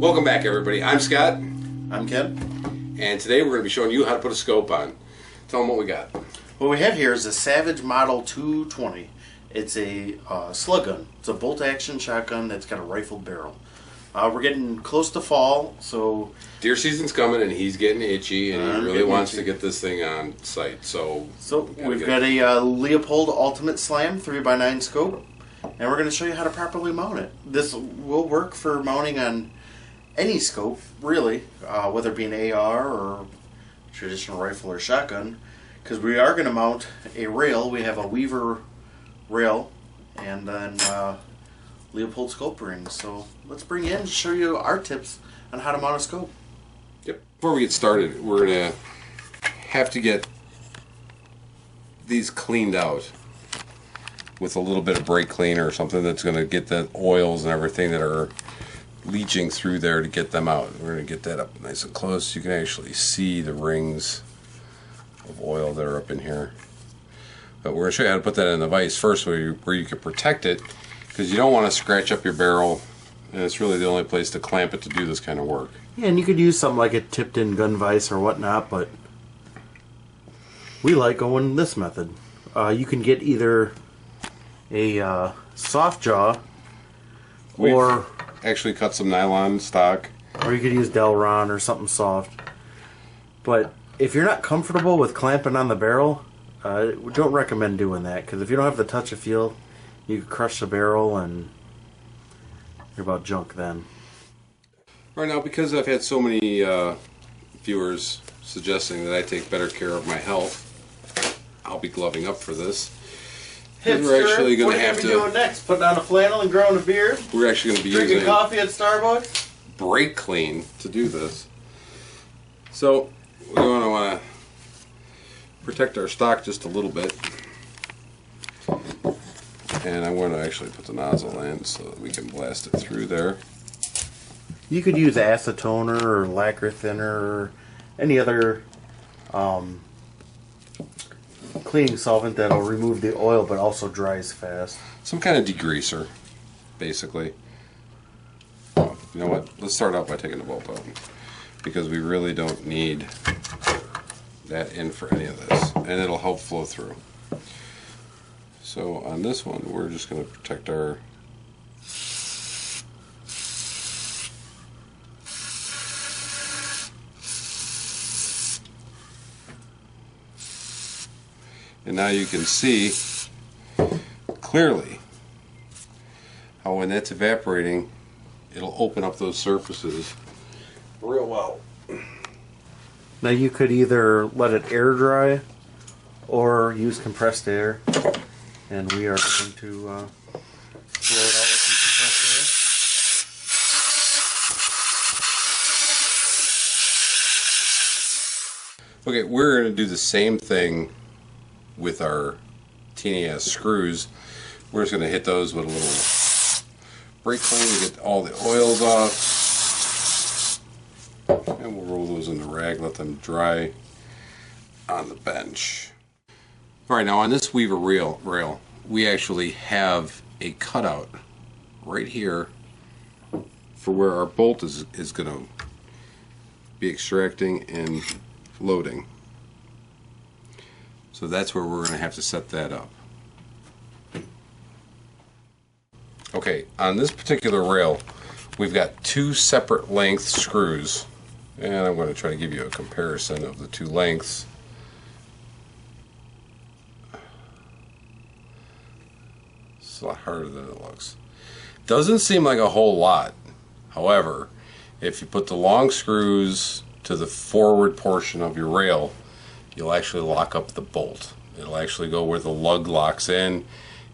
Welcome back, everybody. I'm Scott. I'm Ken. And today we're going to be showing you how to put a scope on. Tell them what we got. What we have here is a Savage Model 220. It's a slug gun. It's a bolt-action shotgun that's got a rifled barrel. We're getting close to fall, so... Deer season's coming and he's getting itchy and he really wants to get this thing on site. So we've got a Leopold Ultimate Slam 3x9 scope, and we're going to show you how to properly mount it. This will work for mounting on any scope, really, whether it be an AR or traditional rifle or shotgun, because we are going to mount a rail. We have a Weaver rail and then Leopold scope rings. So let's bring in and show you our tips on how to mount a scope. Yep. Before we get started, we're going to have to get these cleaned out with a little bit of brake cleaner or something that's going to get the oils and everything that are leaching through there to get them out. We're going to get that up nice and close so you can actually see the rings of oil that are up in here. But we're going to show you how to put that in the vise first where you can protect it, because you don't want to scratch up your barrel, and it's really the only place to clamp it to do this kind of work. Yeah, and you could use something like a tipped-in gun vise or whatnot, but we like going this method. You can get either a soft jaw or actually cut some nylon stock, or you could use Delron or something soft. But if you're not comfortable with clamping on the barrel, we don't recommend doing that, because if you don't have the touch of feel, you could crush the barrel and you're about junk then. Right now, because I've had so many viewers suggesting that I take better care of my health, I'll be gloving up for this. Hipster, we're actually going what to are you have to doing next? Putting on a flannel and growing a beard? We're actually going to be drinking using coffee at Starbucks? brake clean to do this. So we're going to want to protect our stock just a little bit, and I'm going to actually put the nozzle in so that we can blast it through there. You could use acetone or lacquer thinner or any other cleaning solvent that'll remove the oil but also dries fast. Some kind of degreaser, basically. You know what? Let's start out by taking the bolt out, because we really don't need that in for any of this, and it'll help flow through. So on this one, we're just going to protect our and now you can see clearly how when that's evaporating, it'll open up those surfaces real well. Now you could either let it air dry or use compressed air, and we are going to blow it out with some compressed air. Okay, we're going to do the same thing with our teeny ass screws. We're just going to hit those with a little brake clean to get all the oils off, and we'll roll those in the rag, let them dry on the bench. Alright, now on this Weaver rail, we actually have a cutout right here for where our bolt is going to be extracting and loading. So that's where we're going to have to set that up. Okay, on this particular rail, we've got two separate length screws, and I'm going to try to give you a comparison of the two lengths. It's a lot harder than it looks. Doesn't seem like a whole lot. However, if you put the long screws to the forward portion of your rail, you'll actually lock up the bolt. It'll actually go where the lug locks in,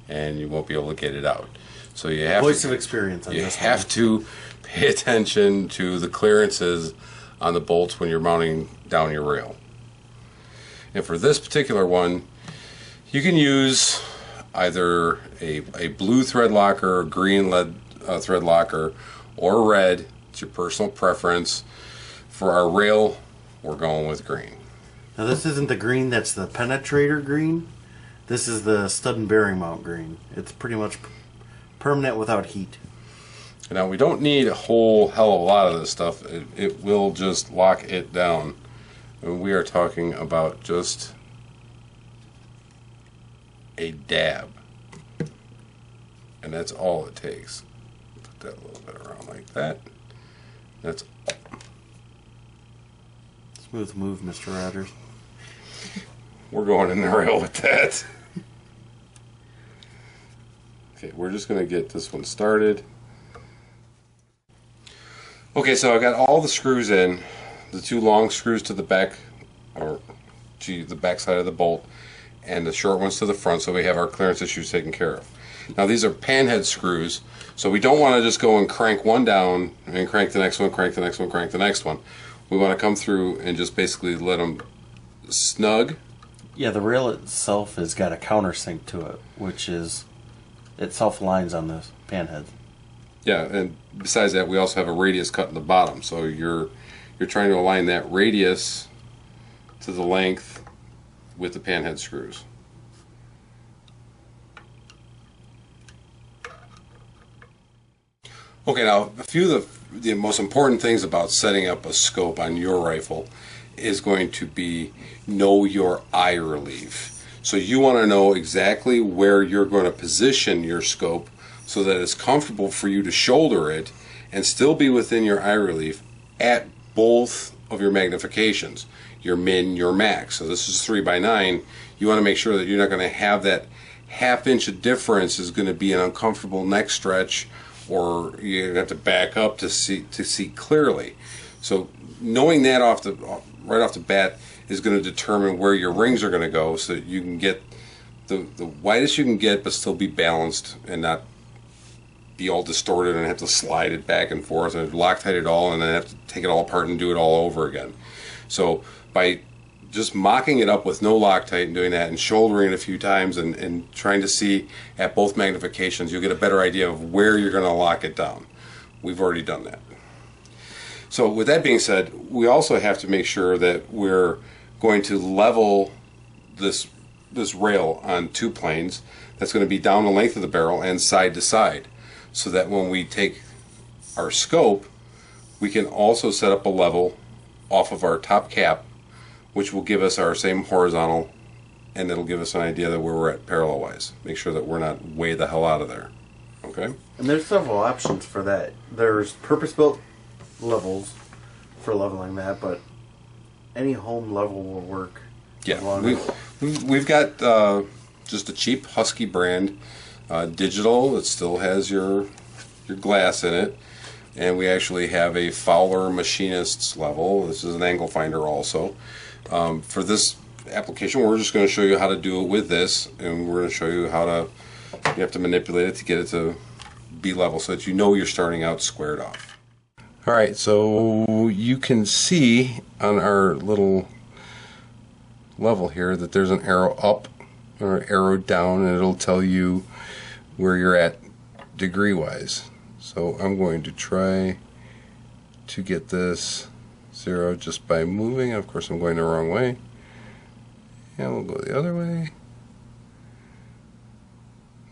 and you won't be able to get it out. So you have Voice of experience on this. You have to pay attention to the clearances on the bolts when you're mounting down your rail. And for this particular one, you can use either a blue thread locker, a green lead thread locker, or red. It's your personal preference. For our rail, we're going with green. Now this isn't the green that's the penetrator green. This is the stud and bearing mount green. It's pretty much permanent without heat. Now we don't need a whole hell of a lot of this stuff. It will just lock it down. And we are talking about just a dab. And that's all it takes. Put that a little bit around like that. That's smooth move, Mr. Rogers. We're going in the rail with that. Okay, we're just going to get this one started. Okay, so I got all the screws in, the 2 long screws to the back, or to the back side of the bolt, and the short ones to the front, so we have our clearance issues taken care of. Now these are panhead screws, so we don't want to just go and crank one down and crank the next one, crank the next one, crank the next one. We want to come through and just basically let them snug. Yeah, the rail itself has got a countersink to it, which is, it self-aligns on the panhead. Yeah, and besides that, we also have a radius cut in the bottom, so you're trying to align that radius to the length with the panhead screws. Okay, now a few of the most important things about setting up a scope on your rifle is going to be know your eye relief. So you want to know exactly where you're going to position your scope so that it's comfortable for you to shoulder it and still be within your eye relief at both of your magnifications, your min, your max. So this is 3x9. You want to make sure that you're not going to have that half-inch of difference is going to be an uncomfortable neck stretch, or you're going to have to back up to see clearly. So knowing that right off the bat is going to determine where your rings are going to go, so that you can get the widest you can get, but still be balanced and not be all distorted and have to slide it back and forth and Loctite it all and then have to take it all apart and do it all over again. So by just mocking it up with no Loctite and doing that and shouldering it a few times and trying to see at both magnifications, you'll get a better idea of where you're going to lock it down. We've already done that. So with that being said, we also have to make sure that we're going to level this rail on 2 planes. That's going to be down the length of the barrel and side to side, so that when we take our scope, we can also set up a level off of our top cap, which will give us our same horizontal, and it'll give us an idea that where we're at parallel wise. Make sure that we're not way the hell out of there. Okay? And there's several options for that. There's purpose-built levels for leveling that, but any home level will work. Yeah, we've got just a cheap Husky brand, digital, that still has your glass in it, and we actually have a Fowler Machinist's level. This is an angle finder also. For this application, we're just going to show you how to do it with this, and we're going to show you how to, you have to manipulate it to get it to be level so that you know you're starting out squared off. Alright, so you can see on our little level here that there's an arrow up or an arrow down, and it'll tell you where you're at degree wise. So I'm going to try to get this 0 just by moving. Of course I'm going the wrong way, and we'll go the other way.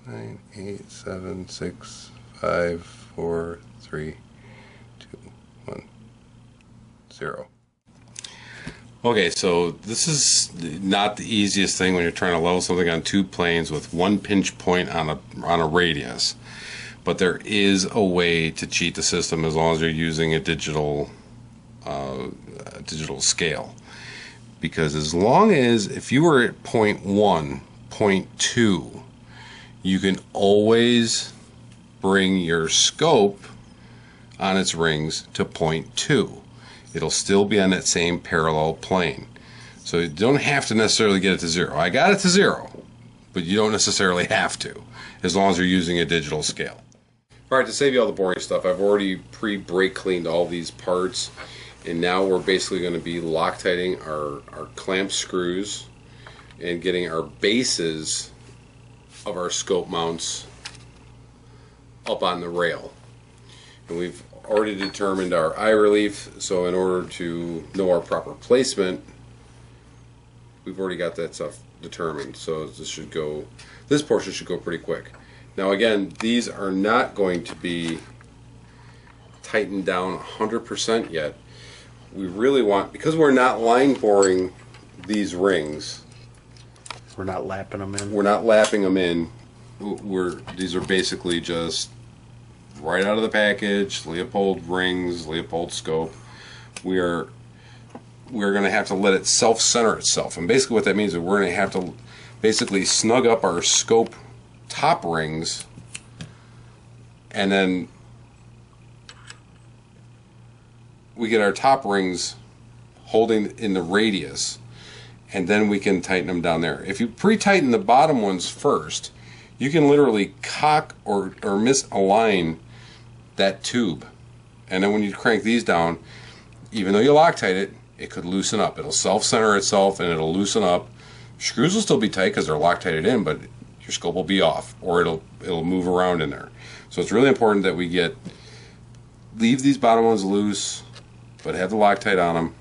9, 8, 7, 6, 5, 4, 3, 2, 1, 0. Okay, so this is not the easiest thing when you're trying to level something on 2 planes with 1 pinch point on a radius. But there is a way to cheat the system as long as you're using a digital scale. Because as long as, if you were at point 1, point 2, you can always bring your scope on its rings to point 2. It'll still be on that same parallel plane. So you don't have to necessarily get it to 0. I got it to 0, but you don't necessarily have to, as long as you're using a digital scale. Alright, to save you all the boring stuff, I've already pre-brake cleaned all these parts, and now we're basically going to be Loctiting our clamp screws and getting our bases of our scope mounts up on the rail. And we've already determined our eye relief, so in order to know our proper placement, we've already got that stuff determined. So this portion should go pretty quick. Now again, these are not going to be tightened down 100% yet. We really want, because we're not line boring these rings. We're not lapping them in. We're not lapping them in. These are basically just right out of the package, Leopold rings, Leopold scope. We're going to have to let it self-center itself. And basically what that means is we're going to have to basically snug up our scope top rings, and then we get our top rings holding in the radius, and then we can tighten them down there. If you pre-tighten the bottom ones first, you can literally cock or misalign that tube. And then when you crank these down, even though you Loctite it, it could loosen up. It'll self-center itself and it'll loosen up. Screws will still be tight because they're Loctited in, but your scope will be off, or it'll move around in there. So it's really important that we leave these bottom ones loose, but have the Loctite on them,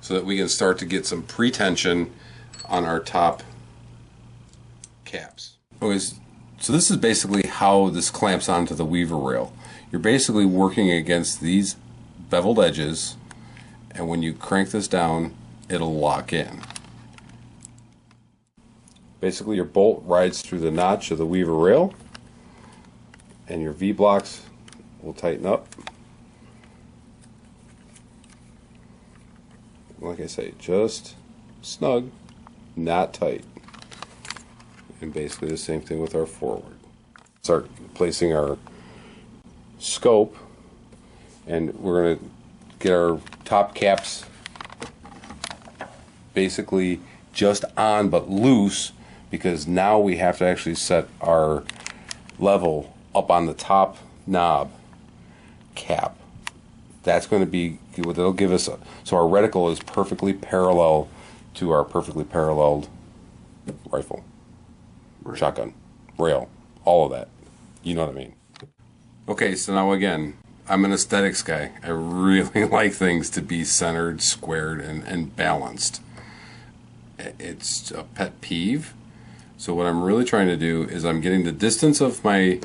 so that we can start to get some pre-tension on our top caps. Okay, so this is basically how this clamps onto the weaver rail. You're basically working against these beveled edges, and when you crank this down, it'll lock in. Basically, your bolt rides through the notch of the weaver rail, and your V-blocks will tighten up. Like I say, just snug, not tight. And basically the same thing with our forward. Start placing our scope, and we're going to get our top caps basically just on but loose, because now we have to actually set our level up on the top knob cap. That's going to be what they'll give us. So our reticle is perfectly parallel to our perfectly paralleled rifle, right, shotgun, rail, all of that. You know what I mean? Okay, so now again, I'm an aesthetics guy. I really like things to be centered, squared, and balanced. It's a pet peeve. So what I'm really trying to do is I'm getting the distance of my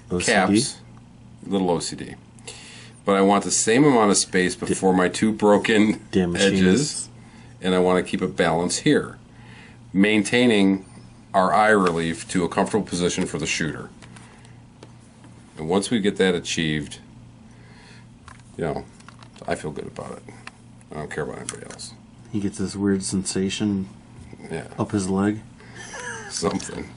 OCD? caps, little OCD. But I want the same amount of space before my two broken edges, and I want to keep a balance here, maintaining our eye relief to a comfortable position for the shooter. And once we get that achieved, you know, I feel good about it. I don't care about anybody else. He gets this weird sensation up his leg. Something.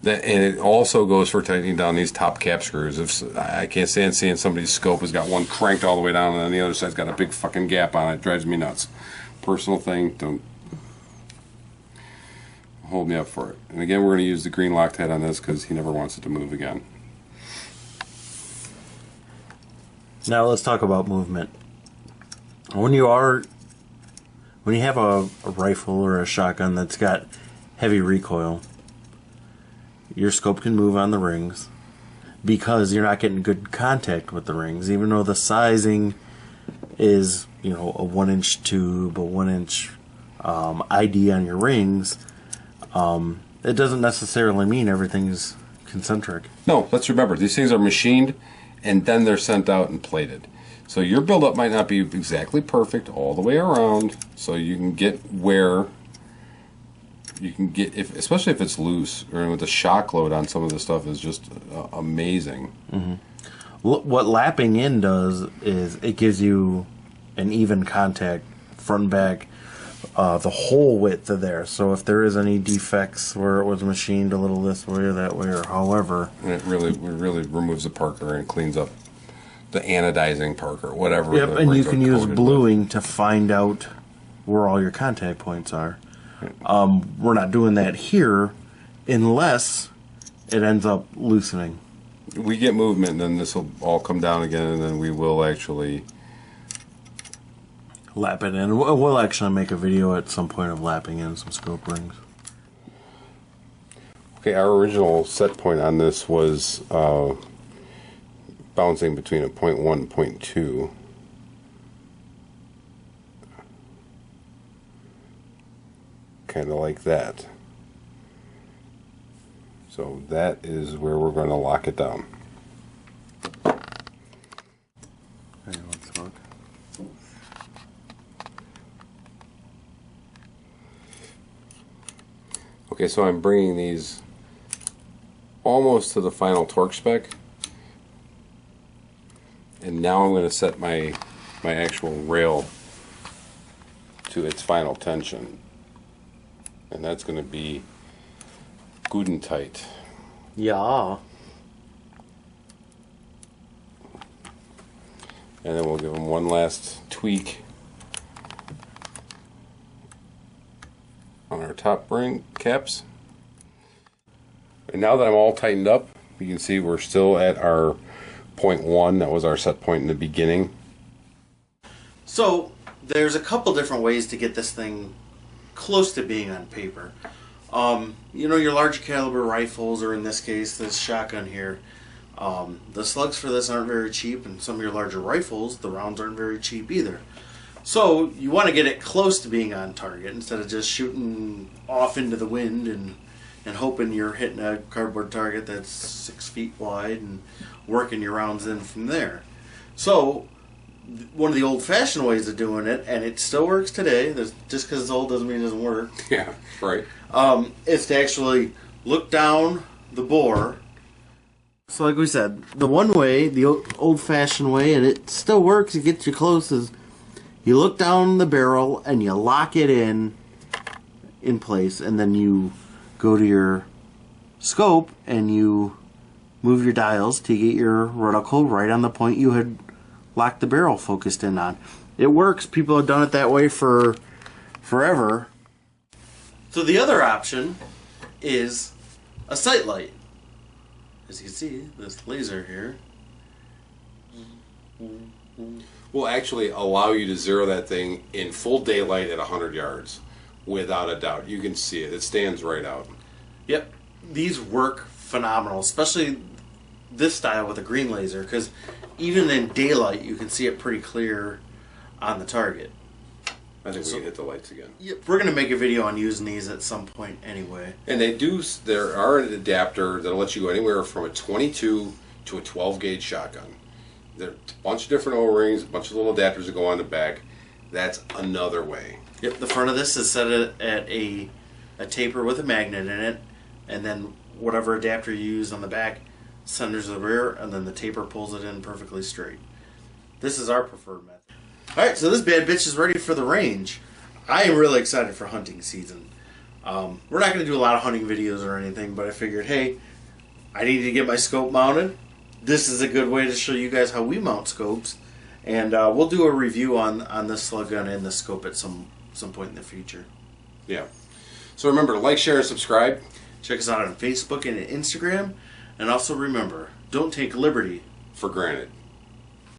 And it also goes for tightening down these top cap screws. If I can't stand seeing somebody's scope has got one cranked all the way down and then the other side's got a big fucking gap on it. It drives me nuts. Personal thing, don't hold me up for it. And again, we're going to use the green Loctite on this because he never wants it to move again. Now let's talk about movement. When you have a rifle or a shotgun that's got heavy recoil, your scope can move on the rings because you're not getting good contact with the rings, even though the sizing is, you know, a 1-inch tube, a 1-inch ID on your rings. It doesn't necessarily mean everything's concentric. No, let's remember, these things are machined and then they're sent out and plated. So your buildup might not be exactly perfect all the way around, so you can get where you can get, especially if it's loose, or with the shock load on some of this stuff is just amazing. Mm-hmm. What lapping in does is it gives you an even contact front and back, the whole width of there. So if there is any defects where it was machined a little this way or that way or however, and it really removes the Parker and cleans up the anodizing Parker, whatever. Yep, and you can use bluing to find out where all your contact points are. We're not doing that here unless it ends up loosening. We get movement, and then this will all come down again, and then we will actually lap it in. We'll actually make a video at some point of lapping in some scope rings. Okay, our original set point on this was bouncing between a 0.1 and 0.2. Kind of like that. So that is where we're going to lock it down. Okay, so I'm bringing these almost to the final torque spec. And now I'm going to set my actual rail to its final tension. And that's going to be good and tight. Yeah. And then we'll give them one last tweak on our top ring caps. And now that I'm all tightened up, you can see we're still at our 0.1. That was our set point in the beginning. So there's a couple different ways to get this thing close to being on paper. You know, your large caliber rifles, or in this case this shotgun here, the slugs for this aren't very cheap, and some of your larger rifles, the rounds aren't very cheap either. So you want to get it close to being on target instead of just shooting off into the wind and hoping you're hitting a cardboard target that's 6 feet wide and working your rounds in from there. So one of the old-fashioned ways of doing it, and it still works today, just because it's old doesn't mean it doesn't work. Yeah, right. Is to actually look down the bore. So like we said, the one way, the old-fashioned way, and it still works, it gets you close, is you look down the barrel and you lock it in place, and then you go to your scope and you move your dials to get your reticle right on the point you had locked the barrel focused in on. It works. People have done it that way for forever. So the other option is a sight light. As you can see, this laser here Will actually allow you to zero that thing in full daylight at 100 yards. Without a doubt. You can see it. It stands right out. Yep. These work phenomenal, especially this style with a green laser, because even in daylight you can see it pretty clear on the target. I think we can hit the lights again. Yep. We're going to make a video on using these at some point anyway. And there are an adapter that'll let you go anywhere from a 22 to a 12 gauge shotgun. There are a bunch of different O-rings, a bunch of little adapters that go on the back. That's another way. Yep, the front of this is set at a taper with a magnet in it, and then whatever adapter you use on the back centers the rear, and then the taper pulls it in perfectly straight. This is our preferred method. Alright, so this bad bitch is ready for the range. I am really excited for hunting season. We're not going to do a lot of hunting videos or anything, but I figured, hey, I need to get my scope mounted. This is a good way to show you guys how we mount scopes. And we'll do a review on this slug gun and the scope at some point in the future. Yeah. So remember to like, share, and subscribe. Check us out on Facebook and Instagram. And also remember, don't take liberty For granted.